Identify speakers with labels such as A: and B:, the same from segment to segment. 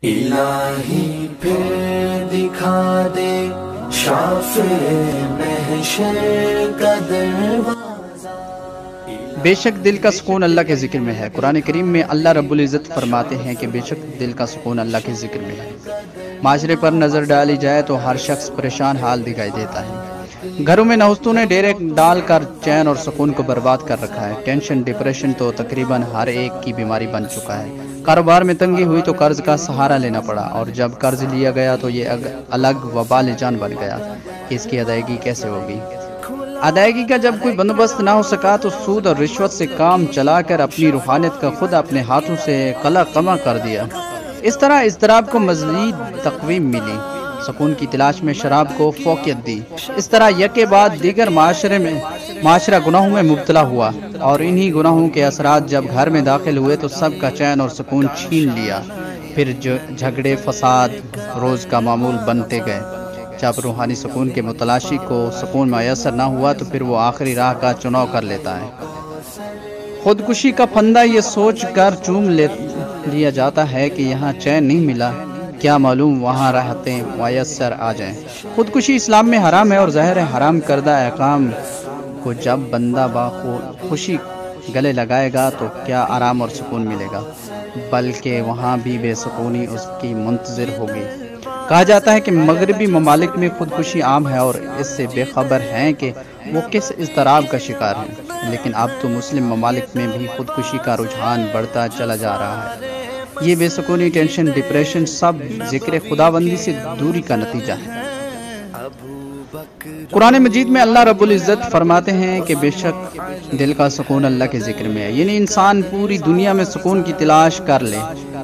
A: الہی پھر دکھا دے شافع محشر کا دروازہ۔
B: بے شک دل کا سکون اللہ کے ذکر میں ہے۔ قرآن کریم میں اللہ رب العزت فرماتے ہیں کہ بے شک دل کا سکون اللہ کے ذکر میں ہے۔ معاشرے پر نظر ڈالی جائے تو ہر شخص پریشان حال دکھائی دیتا ہے۔ گھروں میں نوستوں نے ڈیرے ڈال کر چین اور سکون کو برباد کر رکھا ہے۔ ٹینشن ڈپریشن تو تقریباً ہر ایک کی بیماری بن چکا ہے۔ کاروبار میں تنگی ہوئی تو قرض کا سہارا لینا پڑا، اور جب قرض لیا گیا تو یہ الگ وبال جان بن گیا کہ اس کی ادائیگی کیسے ہوگی۔ ادائیگی کا جب کوئی بندوبست نہ ہو سکا تو سود اور رشوت سے کام چلا کر اپنی روحانیت کا خود اپنے ہاتھوں سے قلع قمع کر دیا۔ اس طرح اضطراب کو مزید تقویم ملی، سکون کی تلاش میں شراب کو فوقیت دی۔ اس طرح یکے بعد دیگر معاشرہ گناہوں میں مبتلا ہوا، اور انہی گناہوں کے اثرات جب گھر میں داخل ہوئے تو سب کا چین اور سکون چھین لیا۔ پھر جھگڑے فساد روز کا معمول بنتے گئے۔ جب روحانی سکون کے متلاشی کو سکون میسر نہ ہوا تو پھر وہ آخری راہ کا چناؤ کر لیتا ہے۔ خودکشی کا پھندا یہ سوچ کر چوم لیا جاتا ہے کہ یہاں چین نہیں ملا، کیا معلوم وہاں راحتیں میسر آ جائیں۔ خودکشی اسلام میں حرام ہے، اور ظاہر ہے حرام کردہ احکام کو جب بندہ خوشی گلے لگائے گا تو کیا آرام اور سکون ملے گا، بلکہ وہاں بھی بے سکونی اس کی منتظر ہوگی۔ کہا جاتا ہے کہ مغربی ممالک میں خودکشی عام ہے، اور اس سے بے خبر ہیں کہ وہ کس اضطراب کا شکار ہیں، لیکن اب تو مسلم ممالک میں بھی خودکشی کا رجحان بڑھتا چلا جا رہا ہے۔ یہ بے سکونی، ٹینشن، ڈپریشن سب ذکر خداوندی سے دوری کا نتیجہ ہے۔ قرآن مجید میں اللہ رب العزت فرماتے ہیں کہ بے شک دل کا سکون اللہ کے ذکر میں ہے، یعنی انسان پوری دنیا میں سکون کی تلاش کر لے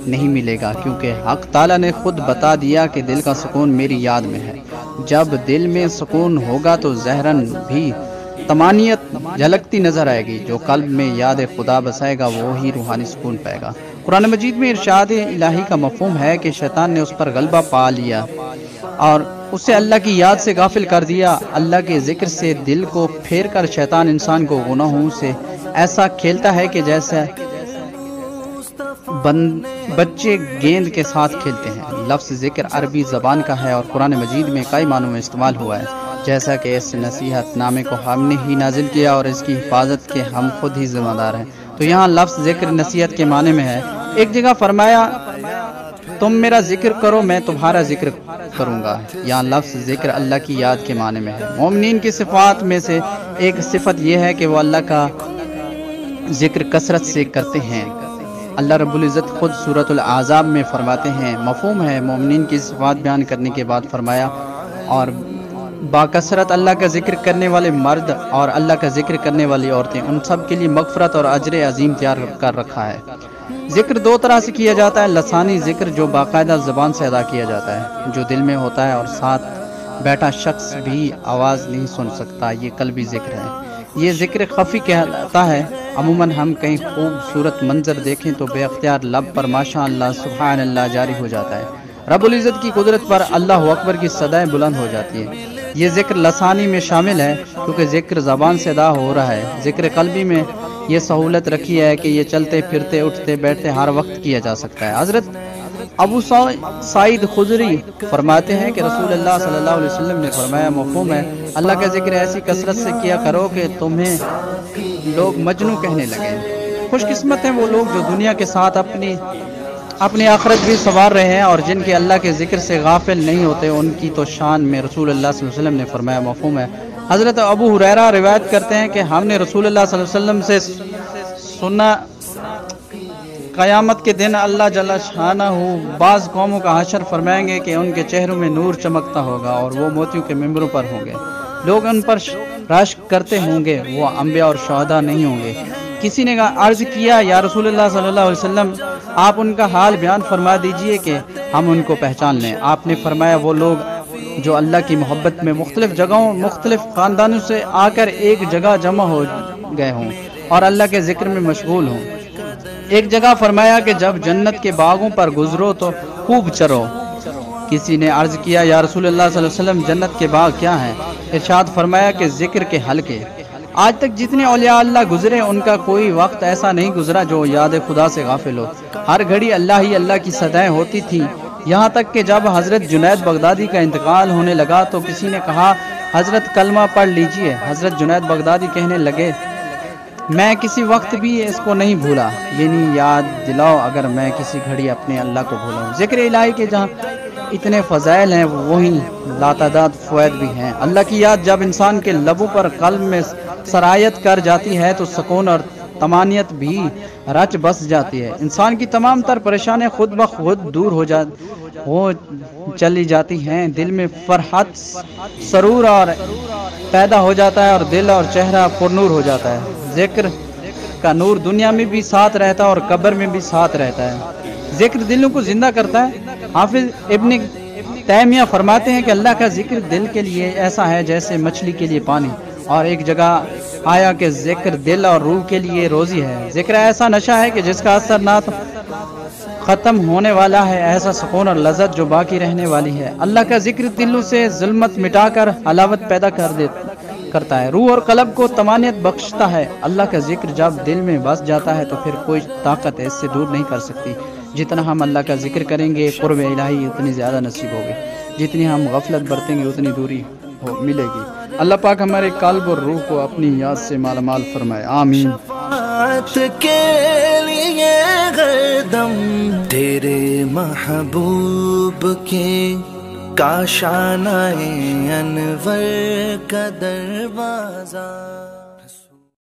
B: نہیں ملے گا، کیونکہ حق تعالیٰ نے خود بتا دیا کہ دل کا سکون میری یاد میں ہے۔ جب دل میں سکون ہوگا تو ظاہراً بھی طمانینت جھلکتی نظر آئے گی۔ جو قلب میں یاد خدا بسائے گا وہی روحانی سکون پائے گا۔ قرآن مجید میں ارشاد الہی کا مفہوم ہے کہ شیطان نے اس پر غلبہ پا لیا اور اسے اللہ کی یاد سے غافل کر دیا۔ اللہ کے ذکر سے دل کو پھیر کر شیطان انسان کو گناہوں سے ایسا کھیلتا ہے کہ جیسے بچے گیند کے ساتھ کھیلتے ہیں۔ لفظ ذکر عربی زبان کا ہے اور قرآن مجید میں کئی معنوں میں استعمال ہوا ہے، جیسا کہ اس نصیحت نامے کو ہم نے ہی نازل کیا اور اس کی حفاظت کے ہم خود ہی ذمہ دار ہیں۔ تو یہاں لفظ ذکر نصیحت کے معنی میں ہے۔ ایک جگہ فرمایا تم میرا ذکر کرو میں تمہارا ذکر کروں گا۔ یہاں لفظ ذکر اللہ کی یاد کے معنی میں ہے۔ مومنین کی صفات میں سے ایک صفت یہ ہے کہ وہ اللہ کا ذکر کثرت سے کرتے ہیں۔ اللہ رب العزت خود سورۃ الاحزاب میں فرماتے ہیں، مفہوم ہے مومنین کی صفات بیان کرنے کے بعد فرمایا، اور باکثرت اللہ کا ذکر کرنے والے مرد اور اللہ کا ذکر کرنے والی عورتیں، ان سب کے لیے مغفرت اور اجر عظیم تیار کر رکھا ہے۔ ذکر دو طرح سے کیا جاتا ہے، لسانی ذکر جو باقاعدہ زبان سے ادا کیا جاتا ہے، جو دل میں ہوتا ہے اور ساتھ بیٹھا شخص بھی آواز نہیں سن سکتا، یہ قلبی ذکر ہے۔ یہ ذکر خفی کہتا ہے۔ عموماً ہم کہیں خوبصورت منظر دیکھیں تو بے اختیار لب پر ماشاء اللہ سبحان اللہ جاری ہو جاتا ہے۔ رب العزت کی قدرت پر اللہ اکبر کی صدائیں بلند ہو جاتی ہیں۔ یہ ذکر لسانی میں شامل ہے کیونکہ ذکر زبان سے ادا ہو رہا ہے۔ ذکر قلبی میں یہ سہولت رکھی ہے کہ یہ چلتے پھرتے اٹھتے بیٹھتے ہر وقت کیا جا سکتا ہے۔ حضرت ابو سعید خدری فرماتے ہیں کہ رسول اللہ صلی اللہ علیہ وسلم نے فرمایا، مفہوم ہے اللہ کا ذکر ایسی کثرت سے کیا کرو کہ تمہیں لوگ مجنوں کہنے لگیں۔ خوش قسمت ہیں وہ لوگ جو دنیا کے ساتھ اپنی آخرت بھی سنوار رہے ہیں اور جن کے اللہ کے ذکر سے غافل نہیں ہوتے، ان کی تو شان میں رسول اللہ صلی اللہ علیہ وسلم نے فرمایا، مفہوم ہے۔ حضرت ابو ہریرہ روایت کرتے ہیں کہ ہم نے رسول اللہ صلی اللہ علیہ وسلم سے سنا، قیامت کے دن اللہ جل شانہ بعض قوموں کا حشر فرمائیں گے کہ ان کے چہروں میں نور چمکتا ہوگا اور وہ موتیوں کے ممبروں پر ہوں گے، لوگ ان پر رشک کرتے ہوں گے، وہ انبیاء اور شہداء نہیں ہوں گے۔ کسی نے عرض کیا، یا رسول اللہ صلی اللہ علیہ وسلم آپ ان کا حال بیان فرما دیجئے کہ ہم ان کو پہچان لیں۔ آپ نے فرمایا، وہ لوگ جو اللہ کی محبت میں مختلف جگہوں مختلف خاندانوں سے آ کر ایک جگہ جمع ہو گئے ہوں اور اللہ کے ذکر میں مشغول ہوں۔ ایک جگہ فرمایا کہ جب جنت کے باغوں پر گزرو تو خوب چرو۔ کسی نے عرض کیا، یا رسول اللہ صلی اللہ علیہ وسلم جنت کے باغ کیا ہیں؟ ارشاد فرمایا کہ ذکر کے حلقے۔ آج تک جتنے اولیاء اللہ گزرے ان کا کوئی وقت ایسا نہیں گزرا جو یاد خدا سے غافل ہو۔ ہر گھڑی اللہ ہی اللہ کی صدائیں ہوتی تھیں یہاں تک کہ جب حضرت جنید بغدادی کا انتقال ہونے لگا تو کسی نے کہا حضرت کلمہ پڑھ لیجئے۔ حضرت جنید بغدادی کہنے لگے میں کسی وقت بھی اس کو نہیں بھولا، یعنی یاد دلاؤ اگر میں کسی گھڑی اپنے اللہ کو بھولا ہوں۔ ذکر الہی کے جہاں اتنے فضائل ہیں وہیں لاتعداد فوائد بھی ہیں۔ اللہ کی یاد جب انسان کے لبوں پر قلب میں سرایت کر جاتی ہے تو سکون اور طمانینت بھی رچ بس جاتی ہے۔ انسان کی تمام تر پریشانیاں خود بخود دور ہو چلی جاتی ہیں، دل میں فرحت سرور اور پیدا ہو جاتا ہے اور دل اور چہرہ پر نور ہو جاتا ہے۔ ذکر کا نور دنیا میں بھی ساتھ رہتا ہے اور قبر میں بھی ساتھ رہتا ہے۔ ذکر دلوں کو زندہ کرتا ہے۔ حافظ ابن تیمیہ فرماتے ہیں کہ اللہ کا ذکر دل کے لیے ایسا ہے جیسے مچھلی کے لیے پانی، اور ایک جگہ آیا کہ ذکر دل اور روح کے لیے روزی ہے۔ ذکر ایسا نشہ ہے کہ جس کا اثر نہ ختم ہونے والا ہے، ایسا سکون اور لذت جو باقی رہنے والی ہے۔ اللہ کا ذکر دلوں سے ظلمت مٹا کر حلاوت پیدا کرتا ہے، روح اور قلب کو طمانینت بخشتا ہے۔ اللہ کا ذکر جب دل میں بس جاتا ہے تو پھر کوئی طاقت اس سے دور نہیں کر سکتی۔ جتنا ہم اللہ کا ذکر کریں گے قرب الہی اتنی زیادہ نصیب ہوگی، جتنی ہم غفلت برتیں گے اتنی دوری ملے گی۔ اللہ پاک ہمارے قلب اور روح کو اپنی یاد سے مالا مال فرمائے، آمین۔
A: شفاعت کے لیے ہردم تیرے محبوب کے کاشانہ انور کا دروازہ